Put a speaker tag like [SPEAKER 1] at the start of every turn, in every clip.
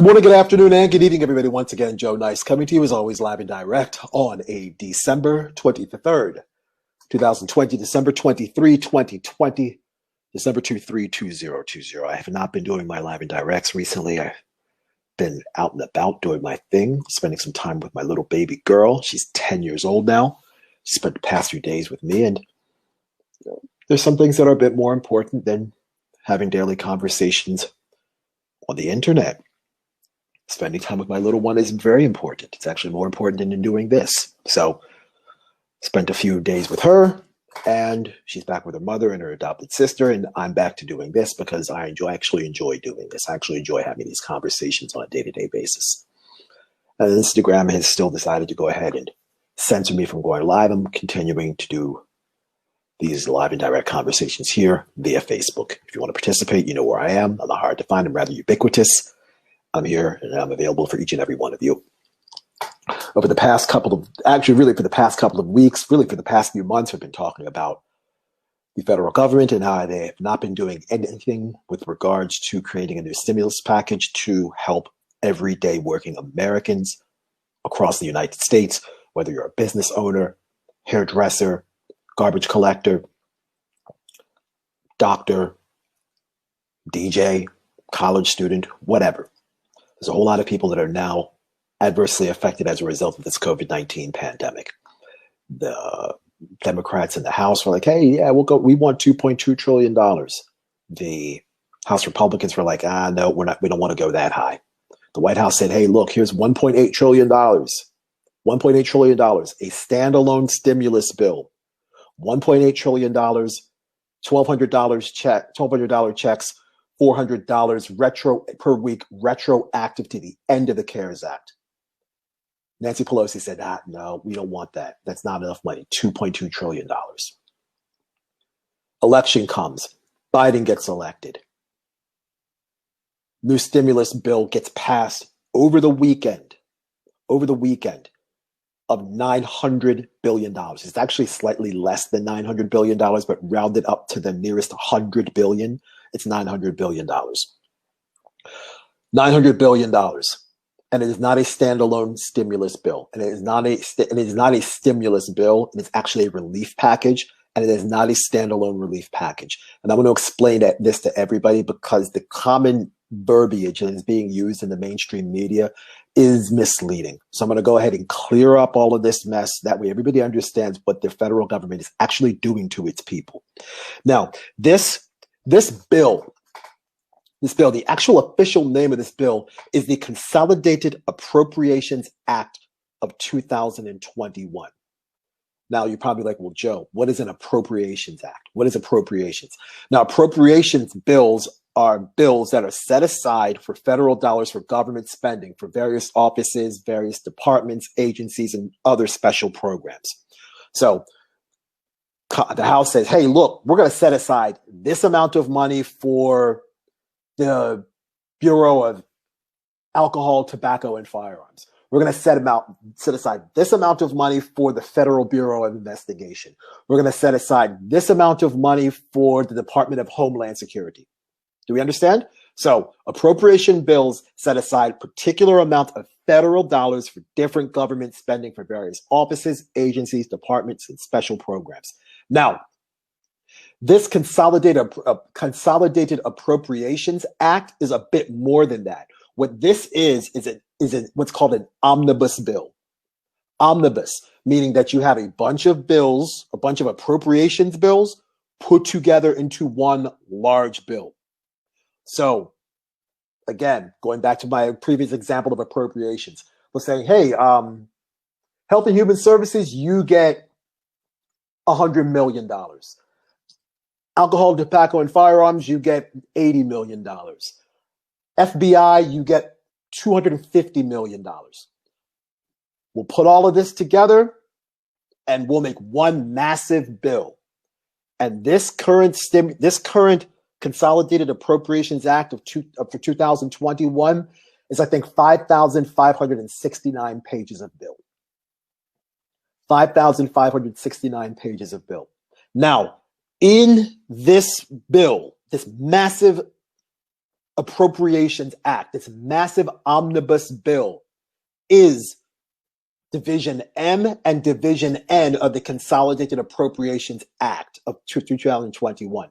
[SPEAKER 1] Good morning, good afternoon, and good evening, everybody. Once again, Joe Nice coming to you as always live and direct on a December 23rd, 2020, December 23, 2020, December 23, 2020. I have not been doing my live and directs recently. I've been out and about doing my thing, spending some time with my little baby girl. She's 10 years old now. She spent the past few days with me, and there's some things that are a bit more important than having daily conversations on the internet. Spending time with my little one is very important. It's actually more important than doing this. So, spent a few days with her, and she's back with her mother and her adopted sister, and I'm back to doing this because I actually enjoy doing this. I actually enjoy having these conversations on a day-to-day basis. And Instagram has still decided to go ahead and censor me from going live. I'm continuing to do these live and direct conversations here via Facebook. If you want to participate, you know where I am. I'm not hard to find. I'm rather ubiquitous. I'm here and I'm available for each and every one of you. Over the past couple of, for the past couple of weeks, really for the past few months, I've been talking about the federal government and how they have not been doing anything with regards to creating a new stimulus package to help everyday working Americans across the United States, whether you're a business owner, hairdresser, garbage collector, doctor, DJ, college student, whatever. There's a whole lot of people that are now adversely affected as a result of this COVID-19 pandemic. The Democrats in the House were like, hey, yeah, we'll go. We want $2.2 trillion. The House Republicans were like, no, we don't want to go that high. The White House said, hey, look, here's $1.8 trillion. $1.8 trillion, a standalone stimulus bill. $1.8 trillion, $1,200 checks, $400 per week, retroactive to the end of the CARES Act. Nancy Pelosi said, no, we don't want that. That's not enough money. $2.2 trillion. Election comes. Biden gets elected. New stimulus bill gets passed over the weekend of $900 billion. It's actually slightly less than $900 billion, but rounded up to the nearest $100 billion. It's $900 billion. $900 billion. And it is not a standalone stimulus bill. And it is not a stimulus bill. It's actually a relief package. And it is not a standalone relief package. And I'm going to explain this to everybody because the common verbiage that is being used in the mainstream media is misleading. So I'm going to go ahead and clear up all of this mess. That way everybody understands what the federal government is actually doing to its people. Now, this bill, the actual official name of this bill is the Consolidated Appropriations Act of 2021. Now, you're probably like, well, Joe, what is an Appropriations Act? What is appropriations? Now, appropriations bills are bills that are set aside for federal dollars for government spending for various offices, various departments, agencies, and other special programs. So the House says, hey, look, we're going to set aside this amount of money for the Bureau of Alcohol, Tobacco, and Firearms. We're going to set aside this amount of money for the Federal Bureau of Investigation. We're going to set aside this amount of money for the Department of Homeland Security. Do we understand? So appropriation bills set aside particular amount of federal dollars for different government spending for various offices, agencies, departments, and special programs. Now, this Consolidated Appropriations Act is a bit more than that. What this is what's called an omnibus bill. Omnibus, meaning that you have a bunch of bills, a bunch of appropriations bills put together into one large bill. So, again, going back to my previous example of appropriations, we're saying, hey, Health and Human Services, you get $100 million. Alcohol, Tobacco, and Firearms, you get $80 million. FBI, you get $250 million. We'll put all of this together and we'll make one massive bill. And this current Consolidated Appropriations Act for 2021 is, I think, 5,569 pages of bill. 5,569 pages of bill. Now, in this bill, this massive Appropriations Act, this massive omnibus bill, is Division M and Division N of the Consolidated Appropriations Act of 2021.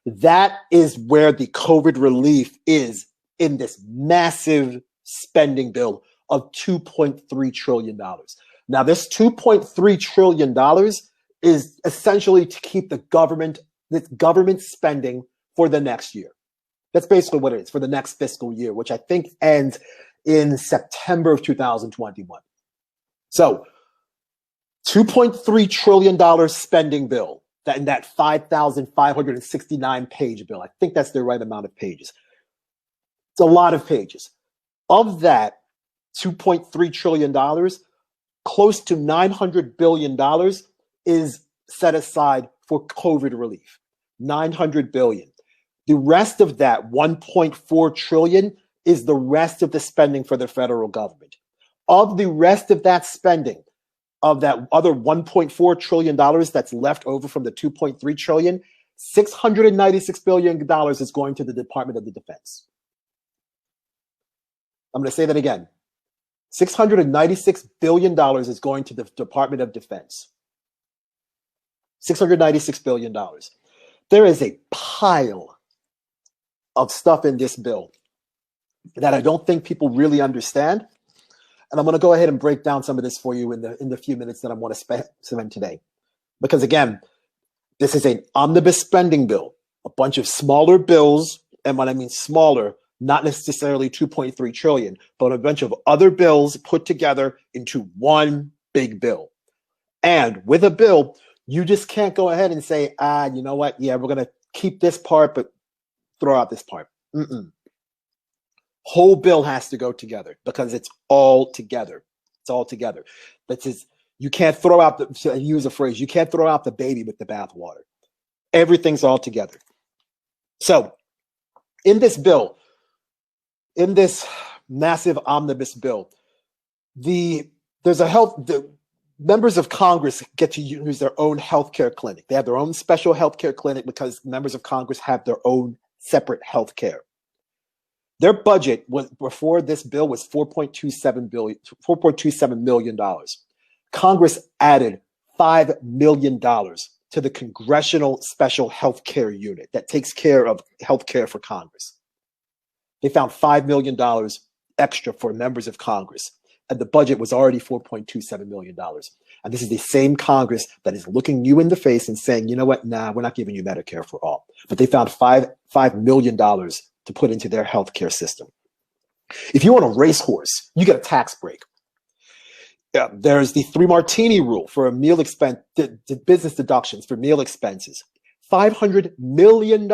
[SPEAKER 1] That is where the COVID relief is in this massive spending bill of $2.3 trillion. Now, this $2.3 trillion is essentially to keep the government spending for the next year. That's basically what it is, for the next fiscal year, which I think ends in September of 2021. So, $2.3 trillion spending bill, in that 5,569 page bill. I think that's the right amount of pages. It's a lot of pages. Of that $2.3 trillion, close to $900 billion is set aside for COVID relief. $900 billion. The rest of that $1.4 trillion is the rest of the spending for the federal government. Of the rest of that spending, of that other $1.4 trillion that's left over from the $2.3 trillion, $696 billion is going to the Department of the Defense. I'm going to say that again. $696 billion is going to the Department of Defense. $696 billion. There is a pile of stuff in this bill that I don't think people really understand. And I'm going to go ahead and break down some of this for you in the few minutes that I want to spend today. Because again, this is an omnibus spending bill, a bunch of smaller bills. And when I mean smaller, not necessarily 2.3 trillion, but a bunch of other bills put together into one big bill. And with a bill, you just can't go ahead and say, you know what? Yeah, we're going to keep this part, but throw out this part. Whole bill has to go together because it's all together. It's all together. That is, you can't throw out to use a phrase, you can't throw out the baby with the bathwater. Everything's all together. So in this bill, in this massive omnibus bill, the members of Congress get to use their own healthcare clinic. They have their own special healthcare clinic because members of Congress have their own separate healthcare. Their budget was before this bill was $4.27 million. Congress added $5 million to the Congressional Special Healthcare Unit that takes care of healthcare for Congress. They found $5 million extra for members of Congress, and the budget was already $4.27 million. And this is the same Congress that is looking you in the face and saying, you know what, nah, we're not giving you Medicare for all. But they found $5 million to put into their healthcare system. If you want a racehorse, you get a tax break. There's the 3 martini rule for a meal expense, business deductions for meal expenses. $500 million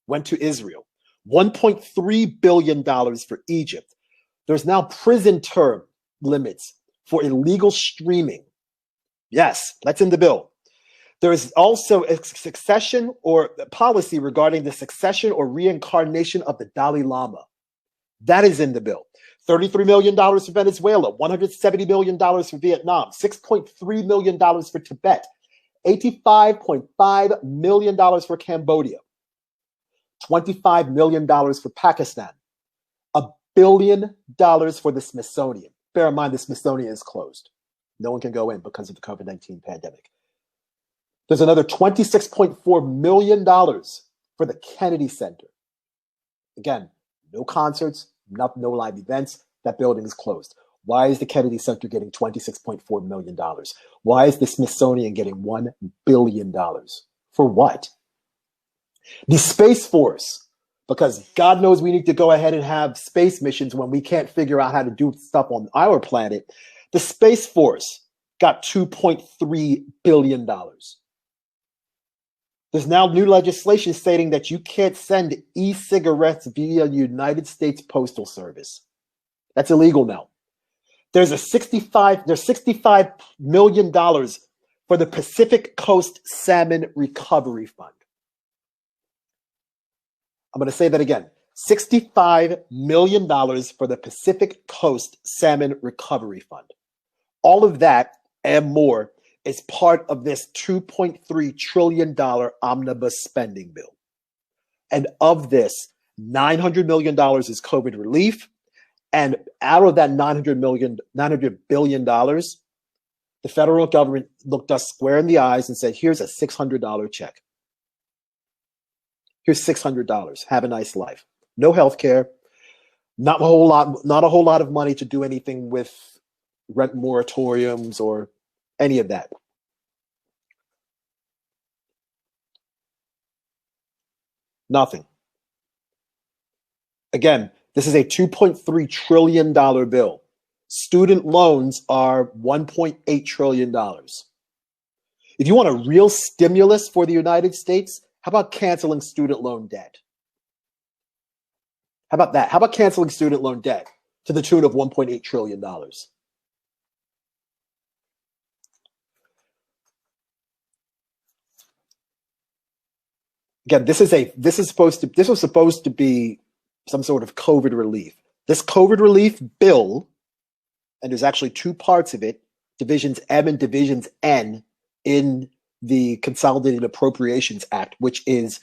[SPEAKER 1] went to Israel. $1.3 billion for Egypt. There's now prison term limits for illegal streaming. Yes, that's in the bill. There is also a succession or policy regarding the succession or reincarnation of the Dalai Lama. That is in the bill. $33 million for Venezuela, $170 million for Vietnam, $6.3 million for Tibet, $85.5 million for Cambodia, $25 million for Pakistan, $1 billion for the Smithsonian. Bear in mind, the Smithsonian is closed. No one can go in because of the COVID-19 pandemic. There's another $26.4 million for the Kennedy Center. Again, no concerts, no live events. That building is closed. Why is the Kennedy Center getting $26.4 million? Why is the Smithsonian getting $1 billion? For what? The Space Force, because God knows we need to go ahead and have space missions when we can't figure out how to do stuff on our planet. The Space Force got $2.3 billion. There's now new legislation stating that you can't send e-cigarettes via United States Postal Service. That's illegal now. There's $65 million for the Pacific Coast Salmon Recovery Fund. I'm going to say that again. $65 million for the Pacific Coast Salmon Recovery Fund. All of that and more is part of this $2.3 trillion omnibus spending bill. And of this, $900 million is COVID relief. And out of that $900 billion, the federal government looked us square in the eyes and said, here's a $600 check. Here's $600. Have a nice life. No health care. Not a whole lot of money to do anything with rent moratoriums or any of that. Nothing. Again, this is a $2.3 trillion bill. Student loans are $1.8 trillion. If you want a real stimulus for the United States, how about canceling student loan debt? How about that? How about canceling student loan debt to the tune of $1.8 trillion? Again, this was supposed to be some sort of COVID relief. This COVID relief bill, and there's actually two parts of it, Divisions M and Divisions N in the Consolidated Appropriations Act, which is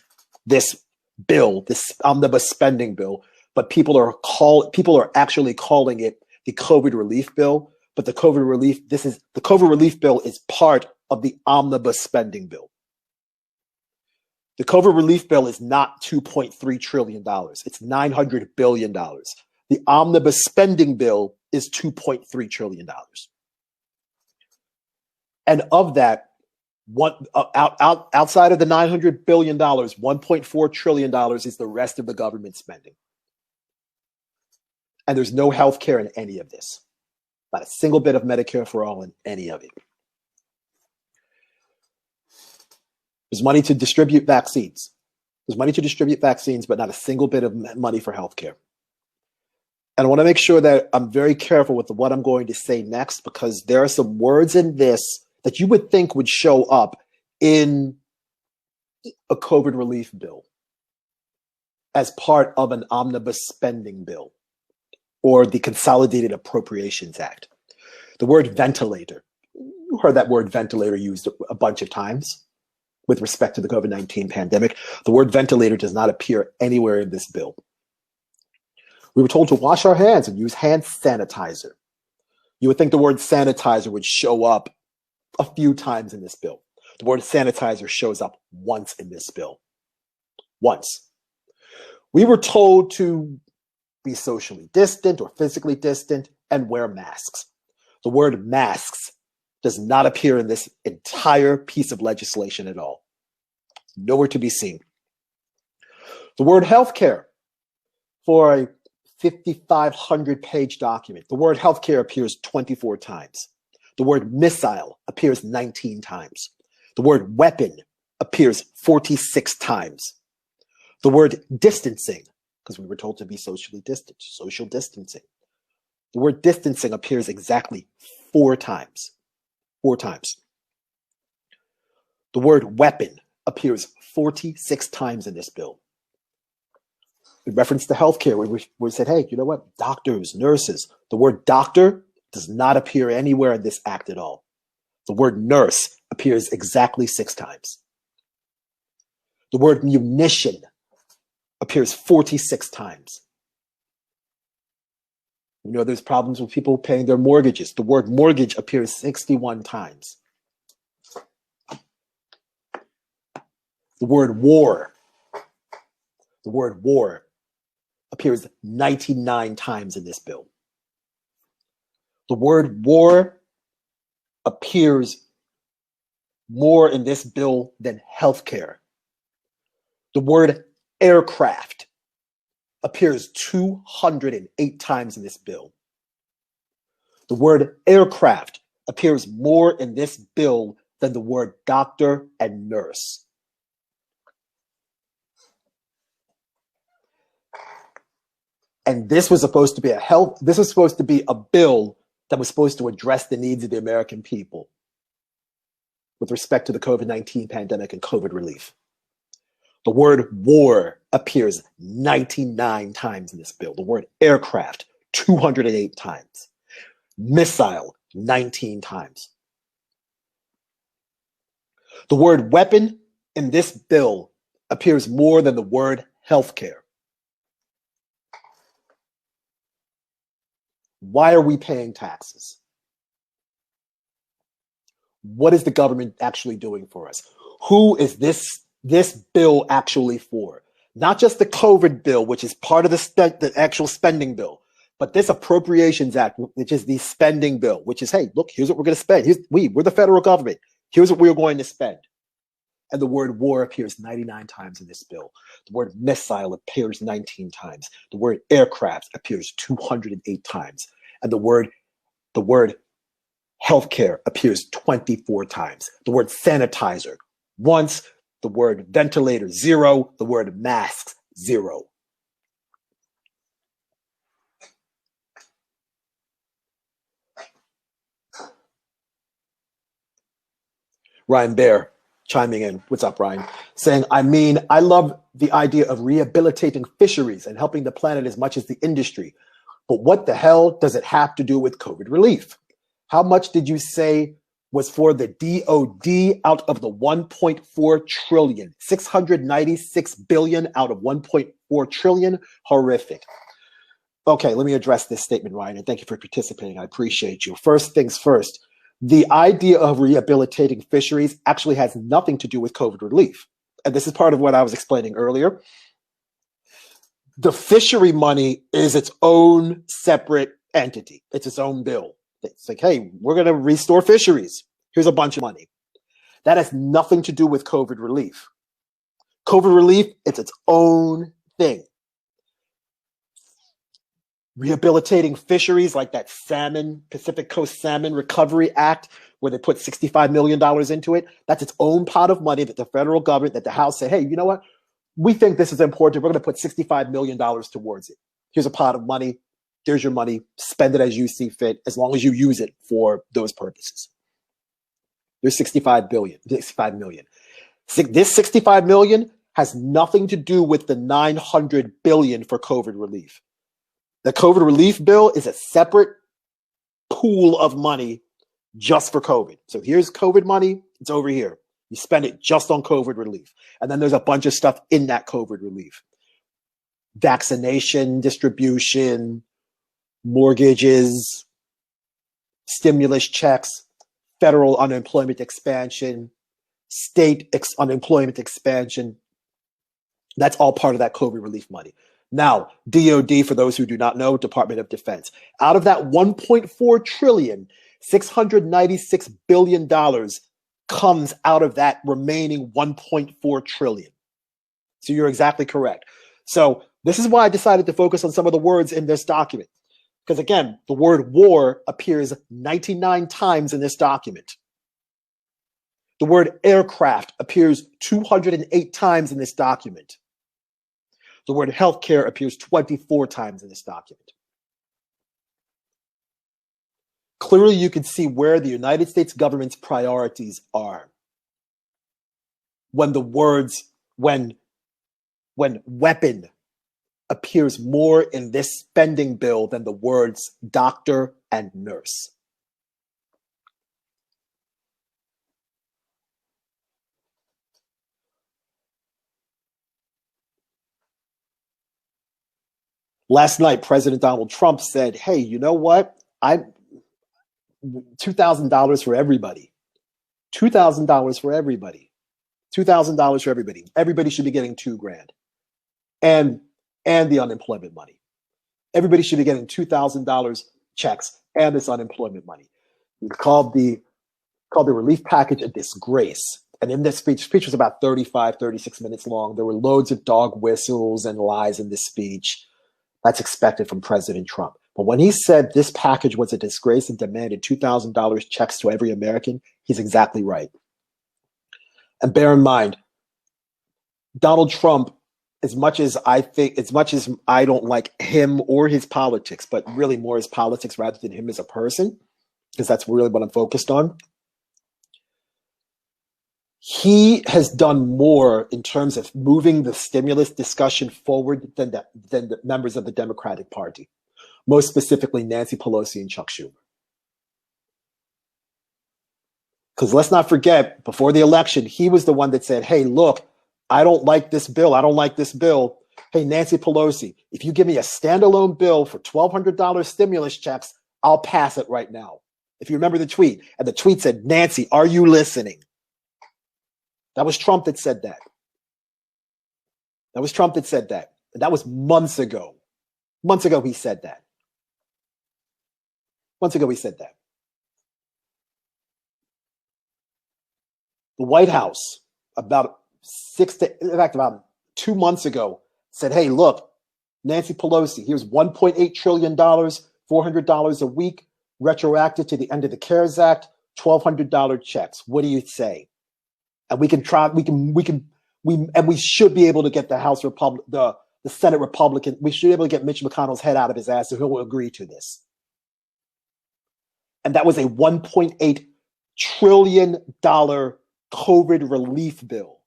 [SPEAKER 1] this bill, this omnibus spending bill. But people are actually calling it the COVID relief bill. But the COVID relief bill is part of the omnibus spending bill. The COVID relief bill is not $2.3 trillion. It's $900 billion. The omnibus spending bill is $2.3 trillion. And of that, outside of the $900 billion, $1.4 trillion is the rest of the government spending. And there's no health care in any of this. Not a single bit of Medicare for all in any of it. There's money to distribute vaccines. There's money to distribute vaccines, but not a single bit of money for healthcare. And I want to make sure that I'm very careful with what I'm going to say next, because there are some words in this that you would think would show up in a COVID relief bill as part of an omnibus spending bill or the Consolidated Appropriations Act. The word ventilator. You heard that word ventilator used a bunch of times with respect to the COVID-19 pandemic. The word ventilator does not appear anywhere in this bill. We were told to wash our hands and use hand sanitizer. You would think the word sanitizer would show up a few times in this bill. The word sanitizer shows up once in this bill. Once. We were told to be socially distant or physically distant and wear masks. The word masks does not appear in this entire piece of legislation at all. Nowhere to be seen. The word healthcare, for a 5,500-page document, the word healthcare appears 24 times. The word missile appears 19 times. The word weapon appears 46 times. The word distancing, because we were told to be socially distant, social distancing. The word distancing appears exactly 4 times. 4 times. The word weapon appears 46 times in this bill. In reference to healthcare, we said, hey, you know what? Doctors, nurses. The word doctor does not appear anywhere in this act at all. The word nurse appears exactly 6 times. The word munition appears 46 times. You know, there's problems with people paying their mortgages. The word mortgage appears 61 times. The word war appears 99 times in this bill. The word war appears more in this bill than healthcare. The word aircraft appears 208 times in this bill. The word aircraft appears more in this bill than the word doctor and nurse. And this was supposed to be a bill that was supposed to address the needs of the American people with respect to the COVID-19 pandemic and COVID relief. The word war appears 99 times in this bill. The word aircraft, 208 times. Missile, 19 times. The word weapon in this bill appears more than the word healthcare. Why are we paying taxes? What is the government actually doing for us? Who is this bill actually for? Not just the COVID bill, which is part of the actual spending bill, but this Appropriations Act, which is the spending bill, which is, hey, look, here's what we're going to spend. We're the federal government. Here's what we're going to spend. And the word war appears 99 times in this bill. The word missile appears 19 times. The word aircraft appears 208 times. And the word healthcare appears 24 times. The word sanitizer once. The word ventilator 0. The word masks 0. Ryan Bear chiming in. What's up, Ryan? Saying, I love the idea of rehabilitating fisheries and helping the planet as much as the industry. But what the hell does it have to do with COVID relief? How much did you say was for the DOD out of the 1.4 trillion? 696 billion out of 1.4 trillion? Horrific. Okay, let me address this statement, Ryan, and thank you for participating. I appreciate you. First things first, the idea of rehabilitating fisheries actually has nothing to do with COVID relief. And this is part of what I was explaining earlier. The fishery money is its own separate entity. It's its own bill. It's like, hey, we're going to restore fisheries. Here's a bunch of money. That has nothing to do with COVID relief. COVID relief, it's its own thing. Rehabilitating fisheries like that Pacific Coast Salmon Recovery Act, where they put $65 million into it, that's its own pot of money that the federal government, that the House said, hey, you know what? We think this is important. We're going to put $65 million towards it. Here's a pot of money. There's your money. Spend it as you see fit, as long as you use it for those purposes. There's $65 million. This $65 million has nothing to do with the $900 billion for COVID relief. The COVID relief bill is a separate pool of money just for COVID. So here's COVID money. It's over here. You spend it just on COVID relief. And then there's a bunch of stuff in that COVID relief. Vaccination, distribution, mortgages, stimulus checks, federal unemployment expansion, state unemployment expansion. That's all part of that COVID relief money. Now, DOD, for those who do not know, Department of Defense. Out of that 1.4 trillion, $696 billion comes out of that remaining 1.4 trillion. So you're exactly correct. So this is why I decided to focus on some of the words in this document. Because again, the word war appears 99 times in this document. The word aircraft appears 208 times in this document. The word healthcare appears 24 times in this document. Clearly, you can see where the United States government's priorities are. When weapon appears more in this spending bill than the words doctor and nurse. Last night, President Donald Trump said, hey, you know what? $2,000 for everybody. $2,000 for everybody. $2,000 for everybody. Everybody should be getting $2,000. And the unemployment money. Everybody should be getting $2,000 checks and this unemployment money. He called the relief package a disgrace. And in this speech was about 36 minutes long. There were loads of dog whistles and lies in this speech. That's expected from President Trump. But when he said this package was a disgrace and demanded $2,000 checks to every American, he's exactly right. And bear in mind, Donald Trump, as much as I don't like him or his politics, but really more his politics rather than him as a person, because that's really what I'm focused on. He has done more in terms of moving the stimulus discussion forward than the members of the Democratic Party, most specifically Nancy Pelosi and Chuck Schumer. Because let's not forget, before the election, he was the one that said, hey, look, I don't like this bill. I don't like this bill. Hey, Nancy Pelosi, if you give me a standalone bill for $1,200 stimulus checks, I'll pass it right now. If you remember the tweet, and the tweet said, Nancy, are you listening? That was Trump that said that. That was Trump that said that. And that was months ago. Months ago, he said that. Months ago, he said that. The White House, about 2 months ago, said, hey, look, Nancy Pelosi, here's $1.8 trillion, $400 a week, retroactive to the end of the CARES Act, $1,200 checks. What do you say? And we can try, we should be able to get the Senate Republican, we should be able to get Mitch McConnell's head out of his ass so he'll agree to this. And that was a $1.8 trillion COVID relief bill.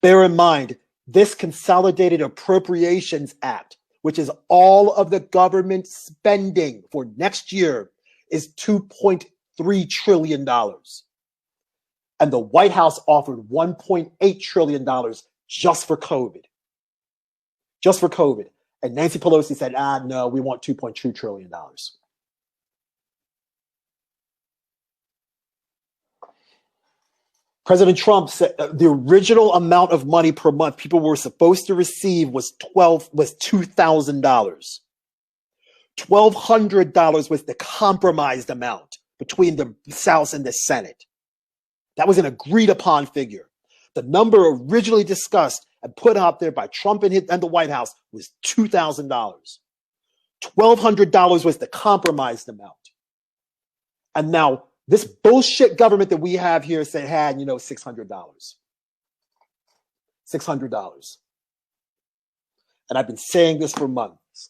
[SPEAKER 1] Bear in mind, this Consolidated Appropriations Act, which is all of the government spending for next year, is $2.3 trillion. And the White House offered $1.8 trillion just for COVID. Just for COVID. And Nancy Pelosi said, no, we want $2.2 trillion. President Trump said the original amount of money per month people were supposed to receive was $2,000. $1,200 was the compromised amount between the House and the Senate. That was an agreed upon figure. The number originally discussed and put out there by Trump and the White House was $2,000. $1,200 was the compromised amount. And now this bullshit government that we have here said had, $600. $600. And I've been saying this for months.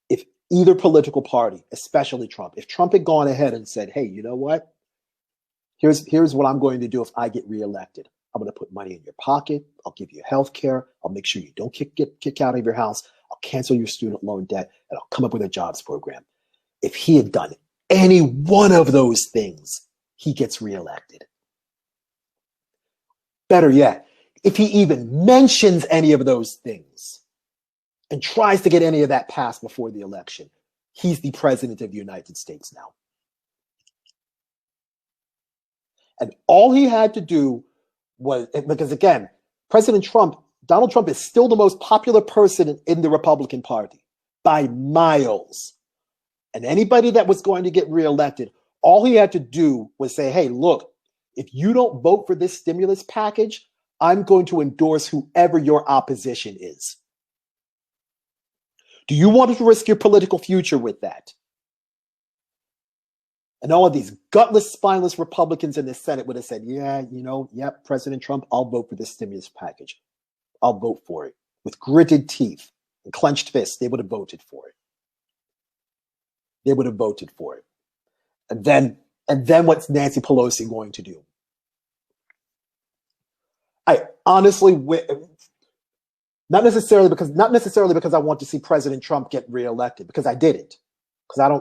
[SPEAKER 1] If either political party, especially Trump, if Trump had gone ahead and said, hey, you know what? Here's what I'm going to do if I get reelected. I'm going to put money in your pocket. I'll give you health care. I'll make sure you don't kick out of your house. I'll cancel your student loan debt, and I'll come up with a jobs program. If he had done any one of those things, he gets reelected. Better yet, if he even mentions any of those things and tries to get any of that passed before the election, he's the president of the United States now. And all he had to do was, because again, Donald Trump is still the most popular person in the Republican Party by miles. And anybody that was going to get reelected, all he had to do was say, hey, look, if you don't vote for this stimulus package, I'm going to endorse whoever your opposition is. Do you want to risk your political future with that? And all of these gutless, spineless Republicans in the Senate would have said, President Trump, I'll vote for this stimulus package. I'll vote for it. With gritted teeth and clenched fists, they would have voted for it. They would have voted for it. And then what's Nancy Pelosi going to do? I honestly, not necessarily because I want to see President Trump get reelected, because I didn't. Because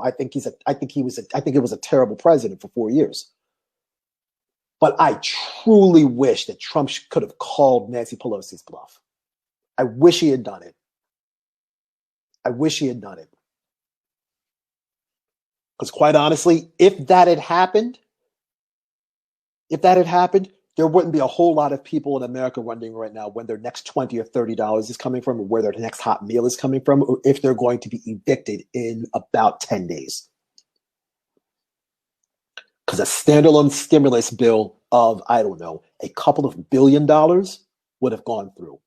[SPEAKER 1] I think it was a terrible president for 4 years. But I truly wish that Trump could have called Nancy Pelosi's bluff. I wish he had done it. I wish he had done it. Because quite honestly, if that had happened, there wouldn't be a whole lot of people in America wondering right now when their next $20 or $30 is coming from, or where their next hot meal is coming from, or if they're going to be evicted in about 10 days. Because a standalone stimulus bill of, I don't know, a couple of $1 billion would have gone through.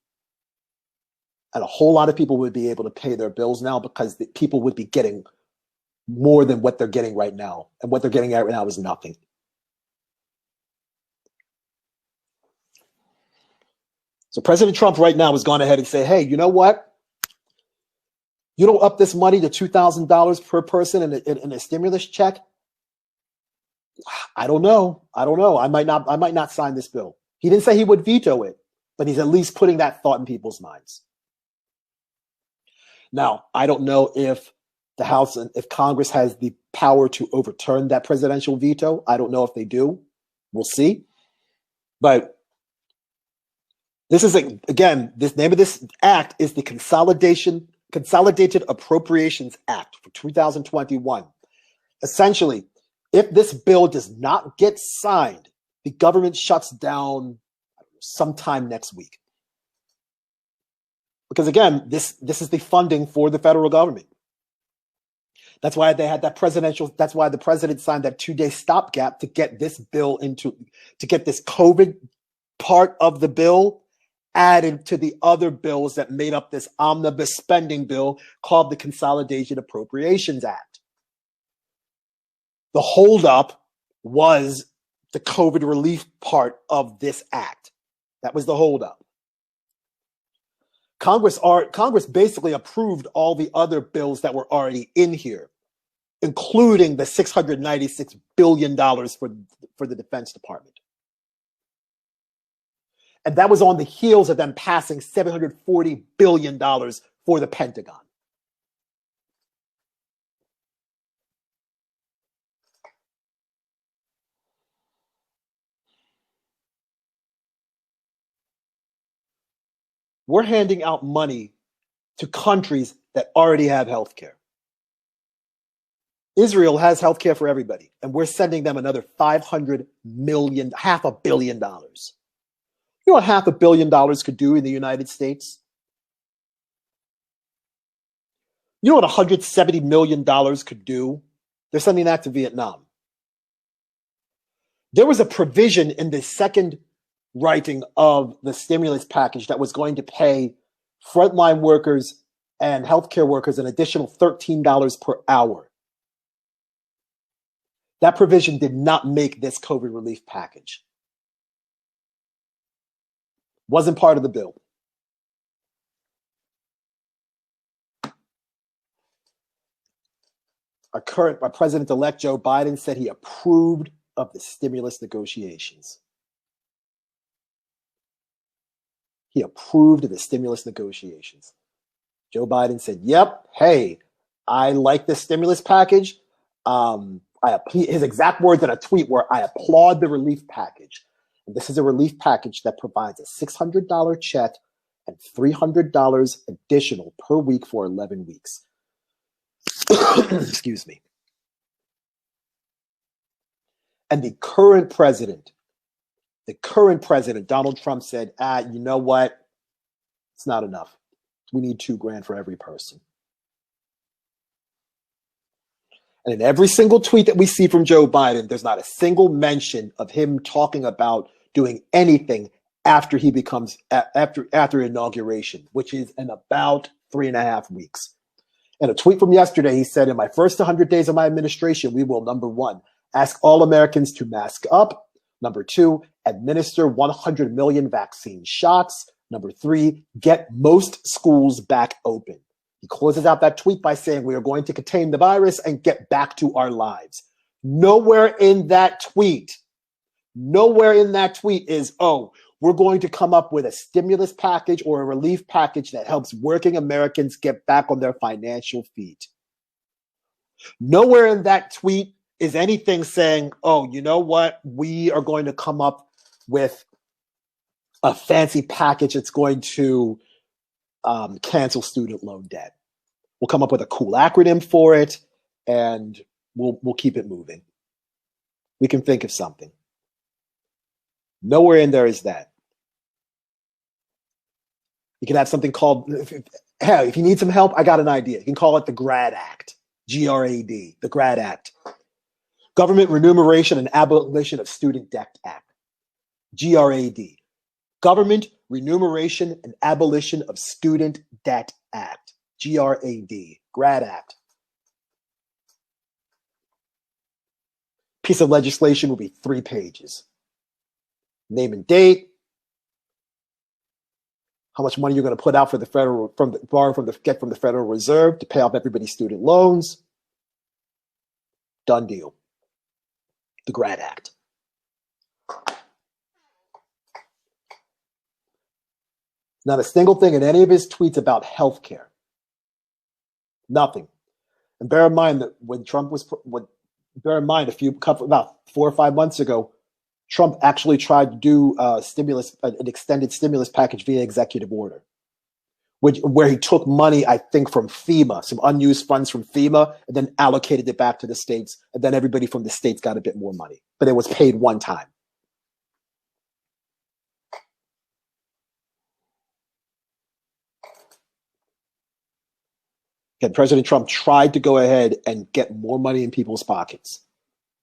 [SPEAKER 1] And a whole lot of people would be able to pay their bills now because the people would be getting more than what they're getting right now. And what they're getting right now is nothing. So President Trump right now has gone ahead and said, hey, you know what? You don't up this money to $2,000 per person in a stimulus check. I don't know. I might not sign this bill. He didn't say he would veto it, but he's at least putting that thought in people's minds. Now, I don't know if the House and if Congress has the power to overturn that presidential veto. I don't know if they do. We'll see. But This is again, this name of this act is the Consolidated Appropriations Act for 2021. Essentially, if this bill does not get signed, the government shuts down sometime next week. Because again, this is the funding for the federal government. That's why they had that's why the president signed that 2-day stopgap to get this bill to get this COVID part of the bill added to the other bills that made up this omnibus spending bill called the Consolidated Appropriations Act. The holdup was the COVID relief part of this act. That was the holdup. Congress basically approved all the other bills that were already in here, including the $696 billion for the Defense Department. And that was on the heels of them passing $740 billion for the Pentagon. We're handing out money to countries that already have health care. Israel has health care for everybody, and we're sending them another $500 million, $500 million. You know what $500 million could do in the United States? You know what $170 million could do? They're sending that to Vietnam. There was a provision in the second writing of the stimulus package that was going to pay frontline workers and healthcare workers an additional $13 per hour. That provision did not make this COVID relief package. Wasn't part of the bill. Our President-elect Joe Biden said he approved of the stimulus negotiations. He approved of the stimulus negotiations. Joe Biden said, yep, hey, I like this stimulus package. His exact words in a tweet were, I applaud the relief package. And this is a relief package that provides a $600 check and $300 additional per week for 11 weeks. Excuse me. And the current president, Donald Trump, said, you know what? It's not enough. We need $2,000 for every person. And in every single tweet that we see from Joe Biden, there's not a single mention of him talking about doing anything after he becomes after inauguration, which is in about 3.5 weeks. In a tweet from yesterday, he said, in my first 100 days of my administration, we will, number 1, ask all Americans to mask up. Number 2, administer 100 million vaccine shots. Number 3, get most schools back open. He closes out that tweet by saying we are going to contain the virus and get back to our lives. Nowhere in that tweet is, oh, we're going to come up with a stimulus package or a relief package that helps working Americans get back on their financial feet. Nowhere in that tweet is anything saying, oh, you know what? We are going to come up with a fancy package that's going to cancel student loan debt. We'll come up with a cool acronym for it, and we'll keep it moving. We can think of something. Nowhere in there is that. You can have something called, hey, if you need some help, I got an idea. You can call it the GRAD Act, G-R-A-D, the GRAD Act. Government Remuneration and Abolition of Student Debt Act, GRAD. Government Remuneration and Abolition of Student Debt Act, GRAD, GRAD Act. Piece of legislation will be 3 pages. Name and date, how much money you're going to put out for the get from the Federal Reserve to pay off everybody's student loans. Done deal. The GRAD Act. Not a single thing in any of his tweets about health care. Nothing. And bear in mind that when Trump was, about 4 or 5 months ago, Trump actually tried to do an extended stimulus package via executive order, where he took money, I think, from FEMA, some unused funds from FEMA, and then allocated it back to the states, and then everybody from the states got a bit more money, but it was paid one time. Again, President Trump tried to go ahead and get more money in people's pockets.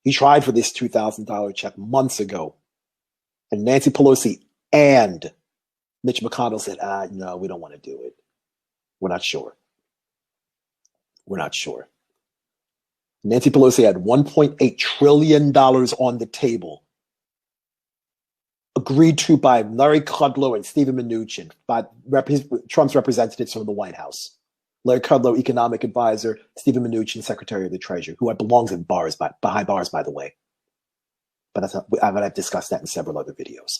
[SPEAKER 1] He tried for this $2,000 check months ago. And Nancy Pelosi and Mitch McConnell said, no, we don't want to do it. We're not sure. We're not sure. Nancy Pelosi had $1.8 trillion on the table, agreed to by Larry Kudlow and Steven Mnuchin, by Trump's representatives from the White House. Larry Kudlow, economic advisor, Steven Mnuchin, Secretary of the Treasury, who belongs in behind bars, by the way. But I've discussed that in several other videos.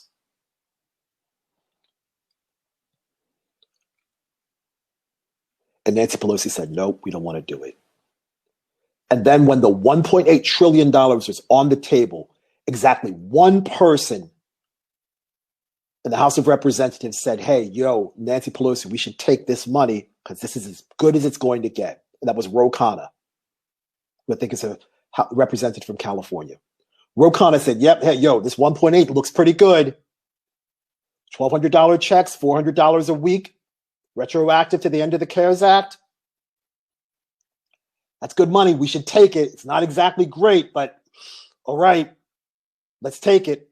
[SPEAKER 1] And Nancy Pelosi said, nope, we don't want to do it. And then when the $1.8 trillion was on the table, exactly one person in the House of Representatives said, hey, Nancy Pelosi, we should take this money because this is as good as it's going to get. And that was Khanna, who I think is a representative from California. Khanna said, yep, hey, this 1.8 looks pretty good. $1,200 checks, $400 a week, retroactive to the end of the CARES Act. That's good money. We should take it. It's not exactly great, but all right, let's take it.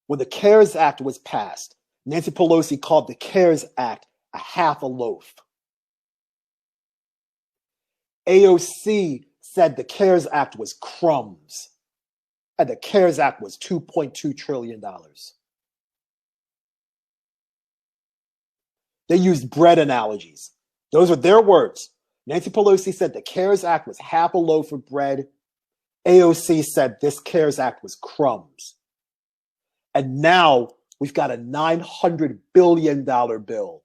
[SPEAKER 1] When the CARES Act was passed, Nancy Pelosi called the CARES Act a half a loaf. AOC said the CARES Act was crumbs, and the CARES Act was $2.2 trillion. They used bread analogies. Those are their words. Nancy Pelosi said the CARES Act was half a loaf of bread. AOC said this CARES Act was crumbs. And now we've got a $900 billion bill.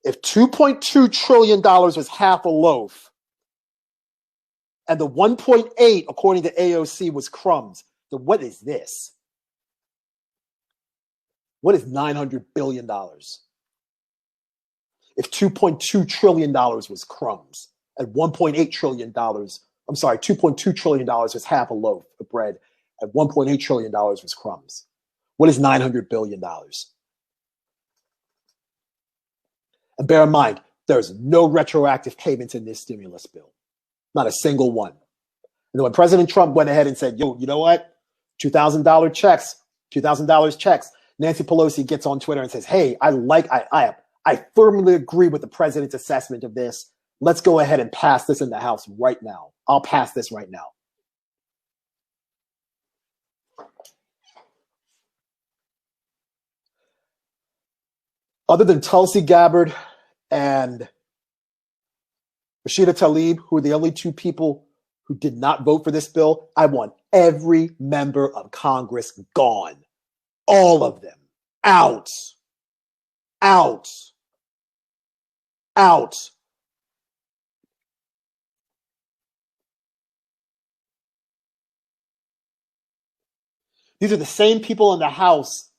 [SPEAKER 1] If $2.2 trillion was half a loaf, and the 1.8, according to AOC, was crumbs, then what is this? What is $900 billion? If $2.2 trillion was crumbs, and $1.8 trillion, $2.2 trillion was half a loaf of bread, and $1.8 trillion was crumbs. What is $900 billion? And bear in mind, there's no retroactive payments in this stimulus bill. Not a single one. And then when President Trump went ahead and said, you know what? $2,000 checks, $2,000 checks. Nancy Pelosi gets on Twitter and says, hey, I firmly agree with the president's assessment of this. Let's go ahead and pass this in the House right now. I'll pass this right now. Other than Tulsi Gabbard and Rashida Tlaib, who are the only two people who did not vote for this bill, I want every member of Congress gone. All of them. Out. Out. Out. These are the same people in the House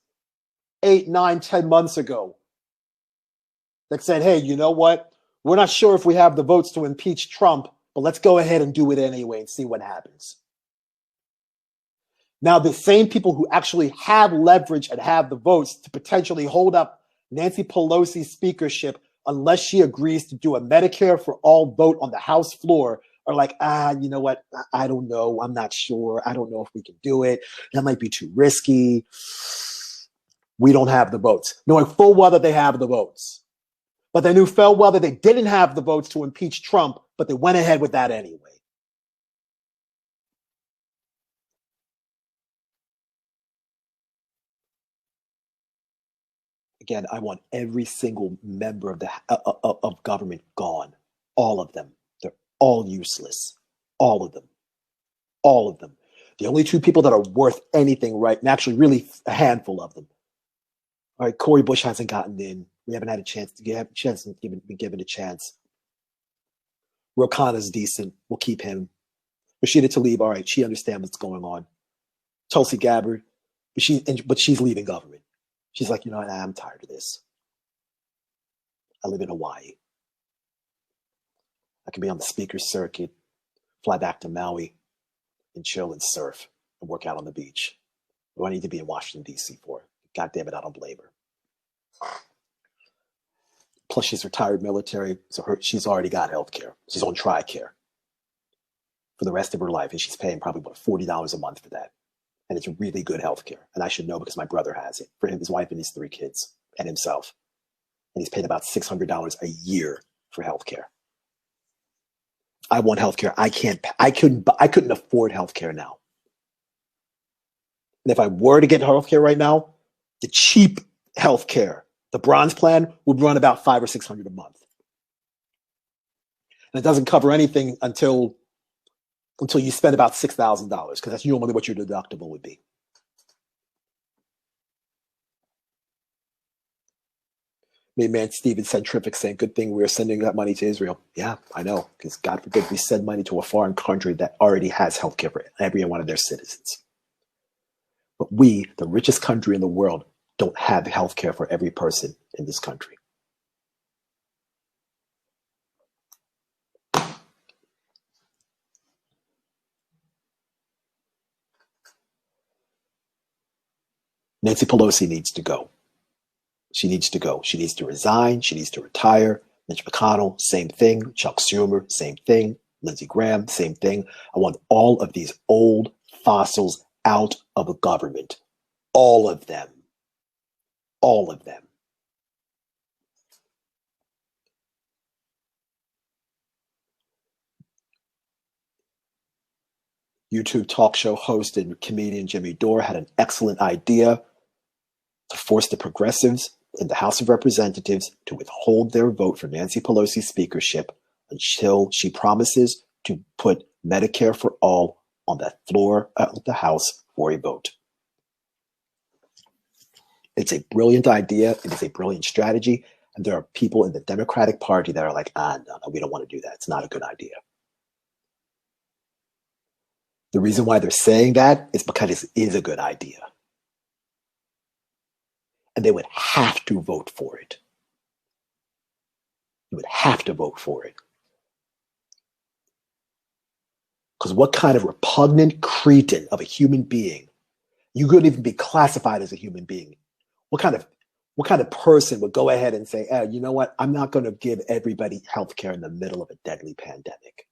[SPEAKER 1] 8, 9, 10 months ago that said, hey, you know what? We're not sure if we have the votes to impeach Trump, but let's go ahead and do it anyway and see what happens. Now, the same people who actually have leverage and have the votes to potentially hold up Nancy Pelosi's speakership unless she agrees to do a Medicare for all vote on the House floor are like, you know what? I don't know. I'm not sure. I don't know if we can do it. That might be too risky. We don't have the votes. Knowing full well that they have the votes. But they knew full well that they didn't have the votes to impeach Trump, but they went ahead with that anyway. Again, I want every single member of government gone. All of them. They're all useless. All of them. All of them. The only two people that are worth anything, right? And actually really a handful of them. All right, Cori Bush hasn't gotten in. We haven't had a chance to been given a chance. Khanna's decent. We'll keep him. Rashida Tlaib, all right, she understands what's going on. Tulsi Gabbard, but she's leaving government. She's like, you know what, I'm tired of this. I live in Hawaii. I can be on the speaker's circuit, fly back to Maui, and chill and surf and work out on the beach. What do I need to be in Washington, D.C. for? God damn it, I don't blame her. Plus, she's retired military, so she's already got health care. She's on TRICARE for the rest of her life, and she's paying probably, $40 a month for that. And it's really good health care. And I should know because my brother has it for him, his wife, and his 3 kids, and himself. And he's paid about $600 a year for health care. I want health care. I couldn't afford health care now. And if I were to get health care right now, the cheap health care, the bronze plan, would run about $500 or $600 a month. And it doesn't cover anything until you spend about $6,000, because that's normally what your deductible would be. Man, Steven Centrific saying, good thing we're sending that money to Israel. Yeah, I know, because God forbid we send money to a foreign country that already has health care for every one of their citizens. But we, the richest country in the world, don't have health care for every person in this country. Nancy Pelosi needs to go. She needs to go. She needs to resign. She needs to retire. Mitch McConnell, same thing. Chuck Schumer, same thing. Lindsey Graham, same thing. I want all of these old fossils out of the government. All of them. All of them. YouTube talk show host and comedian Jimmy Dore had an excellent idea to force the progressives in the House of Representatives to withhold their vote for Nancy Pelosi's speakership until she promises to put Medicare for all on the floor of the House for a vote. It's a brilliant idea. It is a brilliant strategy. And there are people in the Democratic Party that are like, no, we don't want to do that. It's not a good idea. The reason why they're saying that is because it is a good idea. And they would have to vote for it. You would have to vote for it. Because what kind of repugnant cretin of a human being, you couldn't even be classified as a human being. What kind of person would go ahead and say, you know what? I'm not going to give everybody health care in the middle of a deadly pandemic.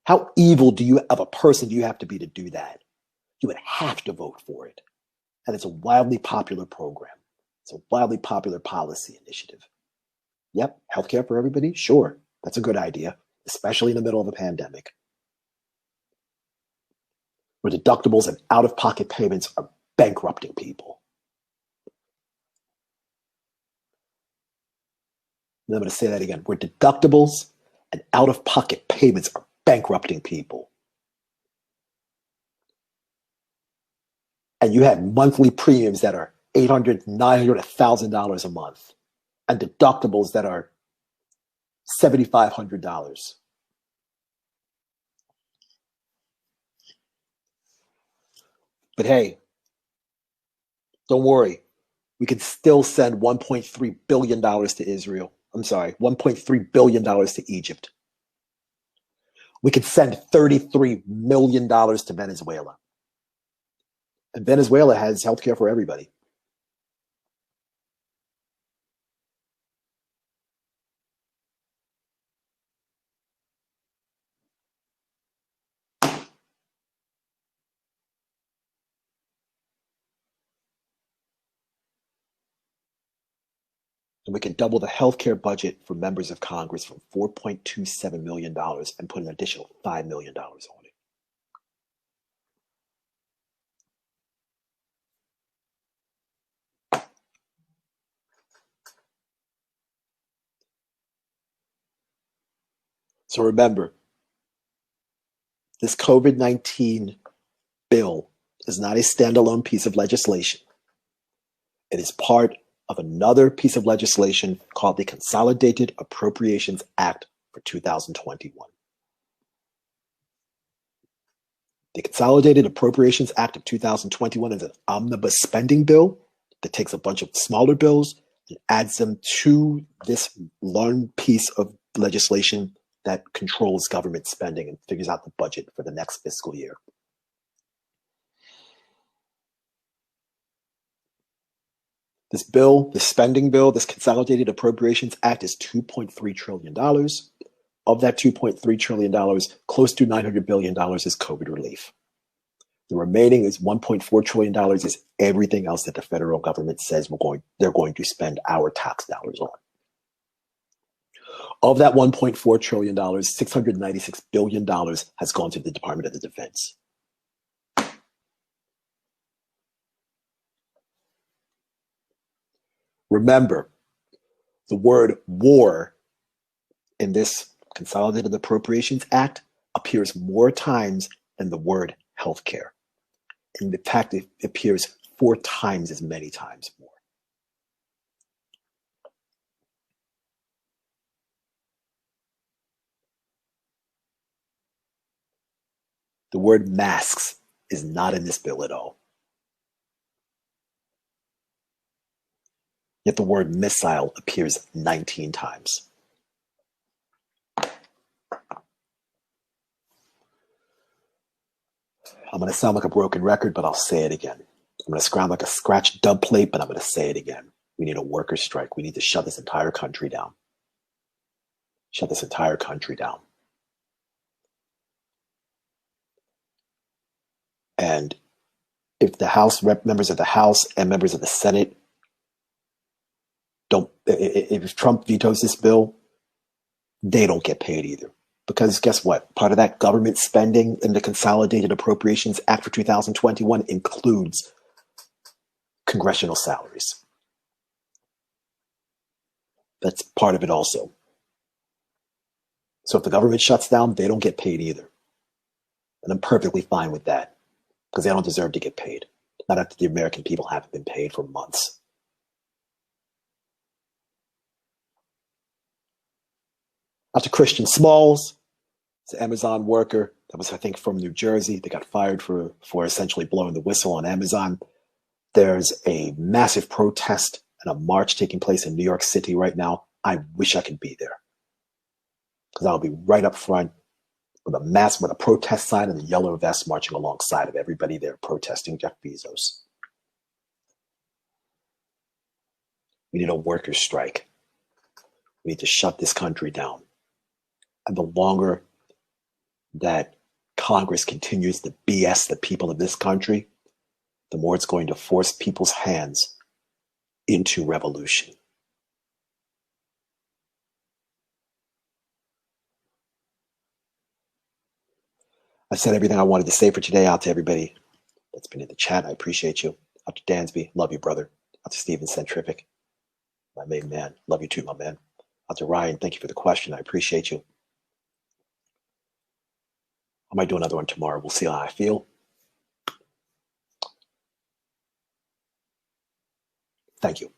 [SPEAKER 1] How evil of a person do you have to be to do that? You would have to vote for it. And it's a wildly popular program. It's a wildly popular policy initiative. Yep, healthcare for everybody? Sure, that's a good idea, especially in the middle of a pandemic, where deductibles and out-of-pocket payments are bankrupting people. And I'm going to say that again, where deductibles and out-of-pocket payments are bankrupting people. And you have monthly premiums that are $800, $900, $1,000 a month, and deductibles that are $7,500. But hey, don't worry. We can still send $1.3 billion to Israel. I'm sorry, $1.3 billion to Egypt. We could send $33 million to Venezuela. And Venezuela has healthcare for everybody. And we can double the healthcare budget for members of Congress from $4.27 million and put an additional $5 million on it. So remember, this COVID-19 bill is not a standalone piece of legislation. It is part of another piece of legislation called the Consolidated Appropriations Act for 2021. The Consolidated Appropriations Act of 2021 is an omnibus spending bill that takes a bunch of smaller bills and adds them to this long piece of legislation that controls government spending and figures out the budget for the next fiscal year. This bill, this spending bill, this Consolidated Appropriations Act is $2.3 trillion. Of that $2.3 trillion, close to $900 billion is COVID relief. The remaining is $1.4 trillion is everything else that the federal government says they're going to spend our tax dollars on. Of that $1.4 trillion, $696 billion has gone to the Department of the Defense. Remember, the word war in this Consolidated Appropriations Act appears more times than the word healthcare. In fact, it appears 4 times as many times more. The word masks is not in this bill at all. Yet the word missile appears 19 times. I'm going to sound like a broken record, but I'll say it again. I'm going to sound like a scratched dub plate, but I'm going to say it again. We need a workers' strike. We need to shut this entire country down. Shut this entire country down. And if the House members of the House and members of the Senate if Trump vetoes this bill, they don't get paid either. Because guess what? Part of that government spending in the Consolidated Appropriations Act for 2021 includes congressional salaries. That's part of it also. So if the government shuts down, they don't get paid either. And I'm perfectly fine with that because they don't deserve to get paid. Not after the American people haven't been paid for months. After Christian Smalls, it's an Amazon worker that was, I think, from New Jersey. They got fired for essentially blowing the whistle on Amazon. There's a massive protest and a march taking place in New York City right now. I wish I could be there because I'll be right up front with a protest sign and a yellow vest marching alongside of everybody there protesting Jeff Bezos. We need a workers' strike. We need to shut this country down. And the longer that Congress continues to BS the people of this country, the more it's going to force people's hands into revolution. I've said everything I wanted to say for today. Out to everybody that's been in the chat. I appreciate you. Out to Dansby. Love you, brother. Out to Steven Centrific. My main man. Love you too, my man. Out to Ryan. Thank you for the question. I appreciate you. I might do another one tomorrow. We'll see how I feel. Thank you.